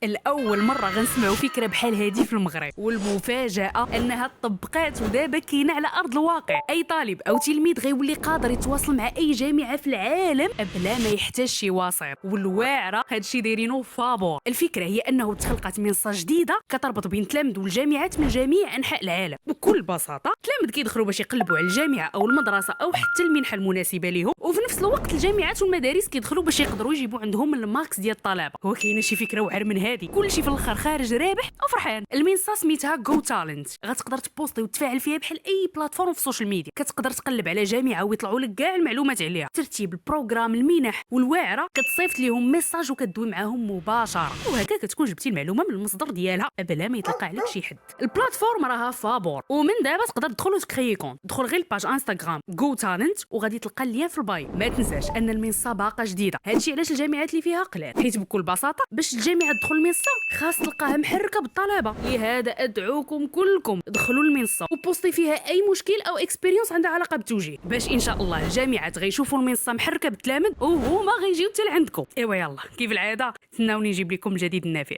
الأول مرة غنسمعوا فكرة بحال هادي في المغرب، والمفاجأة أنها طبقات ودابا كاينة على أرض الواقع. أي طالب أو تلميذ غيولي قادر يتواصل مع أي جامعة في العالم بلا ما يحتاج شي واسط. والواعرة هادشي دايرينو فابور. الفكرة هي أنه تخلقت منصة جديدة كتربط بين التلاميذ والجامعات من جميع أنحاء العالم. بكل بساطة التلاميذ كيدخلوا باش يقلبوا على الجامعة أو المدرسة أو حتى المنحة المناسبة ليهم، وفي نفس الوقت الجامعات والمدارس كيدخلوا باش يقدروا يجيبوا عندهم الماركس ديال الطلبة. هو كاينه شي فكرة واعر من هادي؟ كلشي في الاخر خارج رابح او فرحان. المنصه سميتها جو تالنت، غتقدر تبوستي وتفاعل فيها بحال اي بلاتفورم في السوشيال ميديا. كتقدر تقلب على جامعه ويطلعوا لك كاع المعلومات عليها، ترتيب البروغرام، المنح، والواعره كتصيفط لهم ميساج وكدوي معاهم مباشره، وهكا كتكون جبتي المعلومه من المصدر ديالها بلا ما يطلق عليك شي حد. البلاتفورم راها فابور، ومن دابا تقدر تدخل وتكري كونت. دخل غير الباج انستغرام جو تالنت وغادي تلقى اللين في الباي. ما تنساش ان المنصه باقه جديده، هادشي علاش الجامعات اللي فيها قلال، حيت بكل بساطه باش الجامعه تدخل المنصه خاص تلقاها محركه بالطلبه. لهذا ادعوكم كلكم دخلوا المنصه وبوستي فيها اي مشكل او اكسبيريونس عندها علاقه بالتوجيه، باش ان شاء الله الجامعات غيشوفوا المنصه محركه بالتلاميذ وهما غيجيو حتى لعندكم. ايوا يلا كيف العاده تسناوني نجيب لكم الجديد النافع.